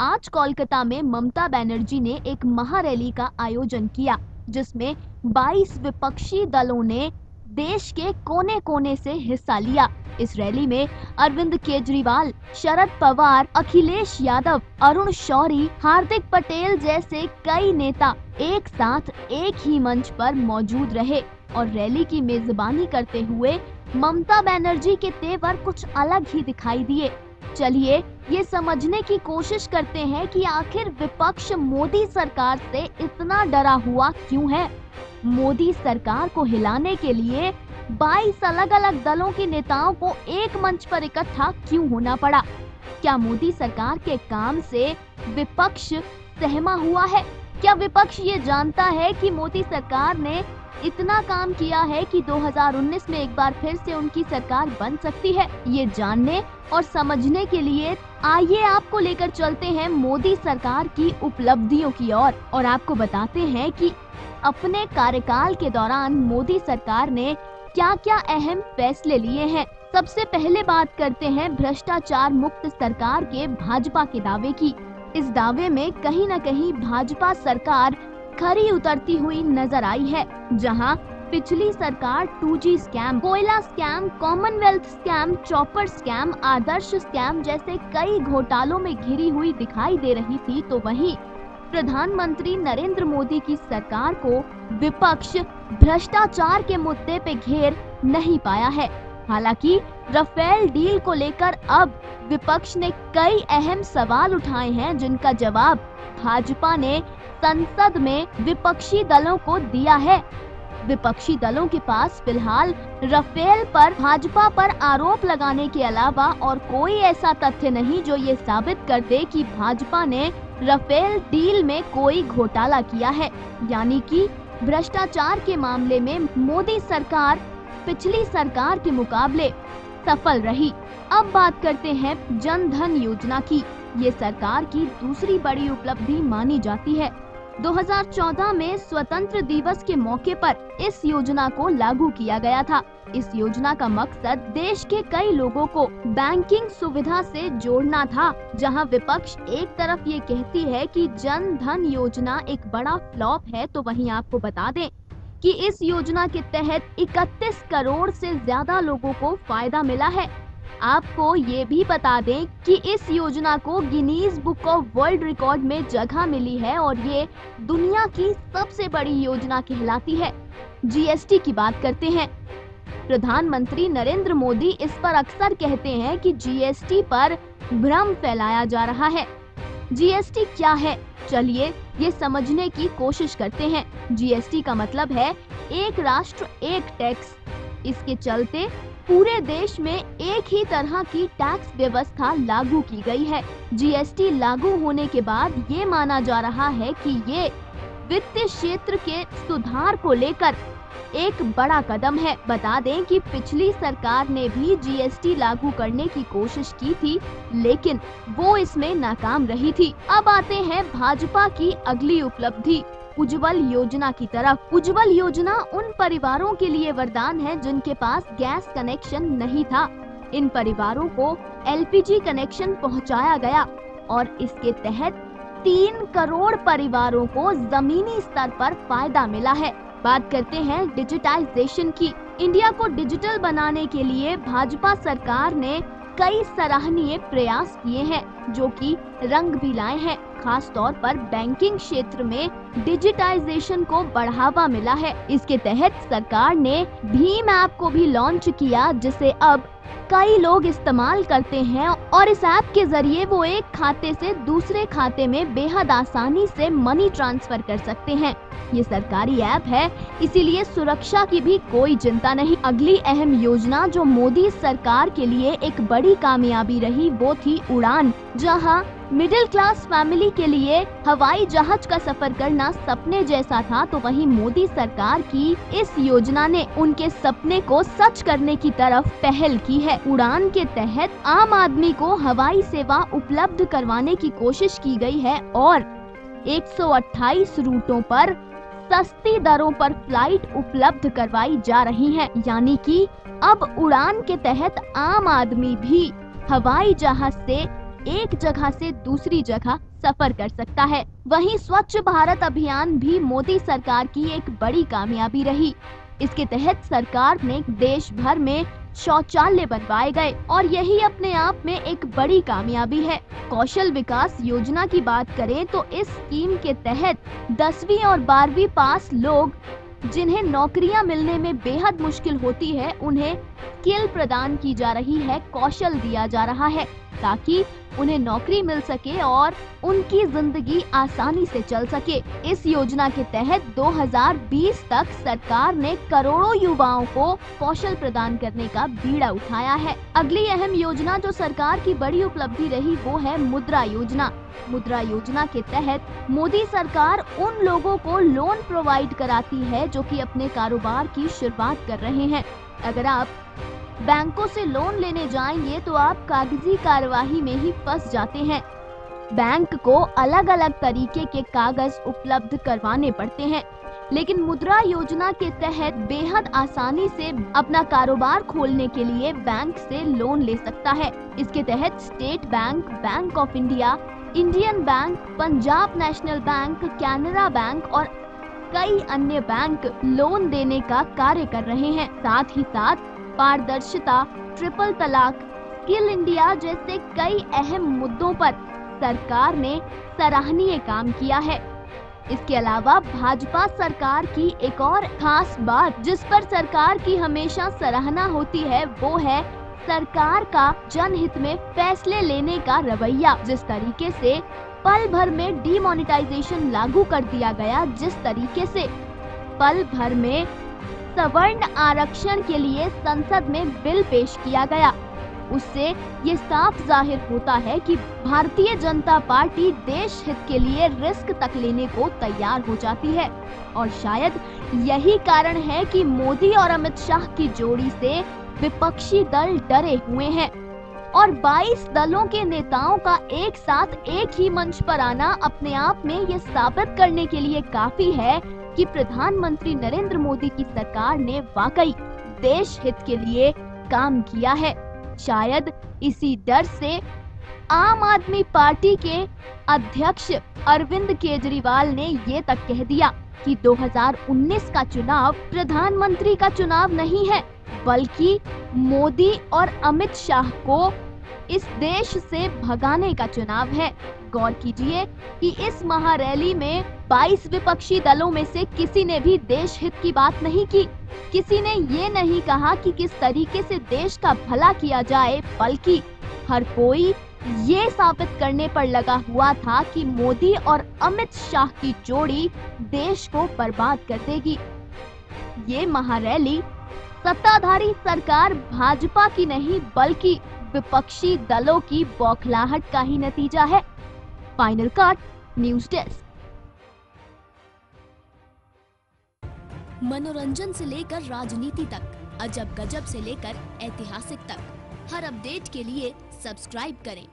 आज कोलकाता में ममता बनर्जी ने एक महारैली का आयोजन किया, जिसमें 22 विपक्षी दलों ने देश के कोने कोने से हिस्सा लिया। इस रैली में अरविंद केजरीवाल, शरद पवार, अखिलेश यादव, अरुण शौरी, हार्दिक पटेल जैसे कई नेता एक साथ एक ही मंच पर मौजूद रहे और रैली की मेजबानी करते हुए ममता बनर्जी के तेवर कुछ अलग ही दिखाई दिए। चलिए ये समझने की कोशिश करते हैं कि आखिर विपक्ष मोदी सरकार से इतना डरा हुआ क्यों है। मोदी सरकार को हिलाने के लिए 22 अलग अलग दलों के नेताओं को एक मंच पर इकट्ठा क्यों होना पड़ा? क्या मोदी सरकार के काम से विपक्ष सहमा हुआ है? क्या विपक्ष ये जानता है कि मोदी सरकार ने इतना काम किया है कि 2019 में एक बार फिर से उनकी सरकार बन सकती है? ये जानने और समझने के लिए आइए आपको लेकर चलते हैं मोदी सरकार की उपलब्धियों की ओर और आपको बताते हैं कि अपने कार्यकाल के दौरान मोदी सरकार ने क्या क्या अहम फैसले लिए हैं। सबसे पहले बात करते हैं भ्रष्टाचार मुक्त सरकार के भाजपा के दावे की। इस दावे में कहीं न कहीं भाजपा सरकार खरी उतरती हुई नजर आई है, जहां पिछली सरकार 2G स्कैम, कोयला scam, Commonwealth scam, chopper scam, Adarsh scam जैसे कई घोटालों में घिरी हुई दिखाई दे रही थी, तो वहीं प्रधानमंत्री नरेंद्र मोदी की सरकार को विपक्ष भ्रष्टाचार के मुद्दे पे घेर नहीं पाया है। हालांकि राफेल डील को लेकर अब विपक्ष ने कई अहम सवाल उठाए हैं, जिनका जवाब भाजपा ने संसद में विपक्षी दलों को दिया है। विपक्षी दलों के पास फिलहाल राफेल पर भाजपा पर आरोप लगाने के अलावा और कोई ऐसा तथ्य नहीं जो ये साबित कर दे कि भाजपा ने राफेल डील में कोई घोटाला किया है, यानी कि भ्रष्टाचार के मामले में मोदी सरकार पिछली सरकार के मुकाबले सफल रही। अब बात करते हैं जन धन योजना की। ये सरकार की दूसरी बड़ी उपलब्धि मानी जाती है। 2014 में स्वतंत्र दिवस के मौके पर इस योजना को लागू किया गया था। इस योजना का मकसद देश के कई लोगों को बैंकिंग सुविधा से जोड़ना था। जहां विपक्ष एक तरफ ये कहती है कि जन धन योजना एक बड़ा फ्लॉप है, तो वहीं आपको बता दें कि इस योजना के तहत 31 करोड़ से ज्यादा लोगों को फायदा मिला है। आपको ये भी बता दें कि इस योजना को Guinness book of world record में जगह मिली है और ये दुनिया की सबसे बड़ी योजना कहलाती है। जीएसटी की बात करते हैं। प्रधानमंत्री नरेंद्र मोदी इस पर अक्सर कहते हैं कि जीएसटी पर भ्रम फैलाया जा रहा है। जीएसटी क्या है? चलिए ये समझने की कोशिश करते हैं। जीएसटी का मतलब है एक राष्ट्र एक टैक्स। इसके चलते पूरे देश में एक ही तरह की टैक्स व्यवस्था लागू की गई है। जीएसटी लागू होने के बाद ये माना जा रहा है कि ये वित्तीय क्षेत्र के सुधार को लेकर एक बड़ा कदम है। बता दें कि पिछली सरकार ने भी जीएसटी लागू करने की कोशिश की थी, लेकिन वो इसमें नाकाम रही थी। अब आते हैं भाजपा की अगली उपलब्धि, उज्ज्वल योजना की तरफ। उज्ज्वल योजना उन परिवारों के लिए वरदान है जिनके पास गैस कनेक्शन नहीं था। इन परिवारों को एलपीजी कनेक्शन पहुंचाया गया और इसके तहत 3 करोड़ परिवारों को जमीनी स्तर पर फायदा मिला है। बात करते हैं डिजिटाइजेशन की। इंडिया को डिजिटल बनाने के लिए भाजपा सरकार ने कई सराहनीय प्रयास किए हैं, जो कि रंग भी लाए हैं। खास तौर पर बैंकिंग क्षेत्र में डिजिटाइजेशन को बढ़ावा मिला है। इसके तहत सरकार ने भीम ऐप को भी लॉन्च किया, जिसे अब कई लोग इस्तेमाल करते हैं और इस ऐप के जरिए वो एक खाते से दूसरे खाते में बेहद आसानी से मनी ट्रांसफर कर सकते हैं। ये सरकारी ऐप है, इसीलिए सुरक्षा की भी कोई चिंता नहीं। अगली अहम योजना जो मोदी सरकार के लिए एक बड़ी कामयाबी रही, वो थी उड़ान, जहां मिडिल क्लास फैमिली के लिए हवाई जहाज का सफर करना सपने जैसा था, तो वहीं मोदी सरकार की इस योजना ने उनके सपने को सच करने की तरफ पहल की है। उड़ान के तहत आम आदमी को हवाई सेवा उपलब्ध करवाने की कोशिश की गई है और 128 रूटों पर सस्ती दरों पर फ्लाइट उपलब्ध करवाई जा रही हैं। यानी कि अब उड़ान के तहत आम आदमी भी हवाई जहाज से एक जगह से दूसरी जगह सफर कर सकता है। वहीं स्वच्छ भारत अभियान भी मोदी सरकार की एक बड़ी कामयाबी रही। इसके तहत सरकार ने देश भर में शौचालय बनवाए गए और यही अपने आप में एक बड़ी कामयाबी है। कौशल विकास योजना की बात करें तो इस स्कीम के तहत 10वीं और 12वीं पास लोग जिन्हें नौकरियां मिलने में बेहद मुश्किल होती है, उन्हें स्किल प्रदान की जा रही है, कौशल दिया जा रहा है ताकि उन्हें नौकरी मिल सके और उनकी जिंदगी आसानी से चल सके। इस योजना के तहत 2020 तक सरकार ने करोड़ों युवाओं को कौशल प्रदान करने का बीड़ा उठाया है। अगली अहम योजना जो सरकार की बड़ी उपलब्धि रही वो है मुद्रा योजना। मुद्रा योजना के तहत मोदी सरकार उन लोगों को लोन प्रोवाइड कराती है जो कि अपने कारोबार की शुरुआत कर रहे हैं। अगर आप बैंकों से लोन लेने जाएंगे तो आप कागजी कार्यवाही में ही फंस जाते हैं। बैंक को अलग अलग तरीके के कागज उपलब्ध करवाने पड़ते हैं, लेकिन मुद्रा योजना के तहत बेहद आसानी से अपना कारोबार खोलने के लिए बैंक से लोन ले सकता है। इसके तहत state bank, bank of India, Indian bank, Punjab national bank, Canara bank और कई अन्य बैंक लोन देने का कार्य कर रहे हैं। साथ ही साथ पारदर्शिता, ट्रिपल तलाक, स्किल इंडिया जैसे कई अहम मुद्दों पर सरकार ने सराहनीय काम किया है। इसके अलावा भाजपा सरकार की एक और खास बात जिस पर सरकार की हमेशा सराहना होती है वो है सरकार का जनहित में फैसले लेने का रवैया। जिस तरीके से पल भर में डीमोनेटाइजेशन लागू कर दिया गया, जिस तरीके से पल भर में सवर्ण आरक्षण के लिए संसद में बिल पेश किया गया, उससे ये साफ जाहिर होता है कि भारतीय जनता पार्टी देश हित के लिए रिस्क तक लेने को तैयार हो जाती है। और शायद यही कारण है कि मोदी और अमित शाह की जोड़ी से विपक्षी दल डरे हुए हैं और 22 दलों के नेताओं का एक साथ एक ही मंच पर आना अपने आप में ये साबित करने के लिए काफी है कि प्रधानमंत्री नरेंद्र मोदी की सरकार ने वाकई देश हित के लिए काम किया है। शायद इसी डर से आम आदमी पार्टी के अध्यक्ष अरविंद केजरीवाल ने ये तक कह दिया कि 2019 का चुनाव प्रधानमंत्री का चुनाव नहीं है, बल्कि मोदी और अमित शाह को इस देश से भगाने का चुनाव है। गौर कीजिए कि इस महारैली में 22 विपक्षी दलों में से किसी ने भी देश हित की बात नहीं की। किसी ने ये नहीं कहा कि किस तरीके से देश का भला किया जाए, बल्कि हर कोई ये साबित करने पर लगा हुआ था कि मोदी और अमित शाह की जोड़ी देश को बर्बाद कर देगी। ये महारैली सत्ताधारी सरकार भाजपा की नहीं बल्कि विपक्षी दलों की बौखलाहट का ही नतीजा है। Final cut, news desk. मनोरंजन से लेकर राजनीति तक, अजब गजब से लेकर ऐतिहासिक तक, हर अपडेट के लिए सब्सक्राइब करें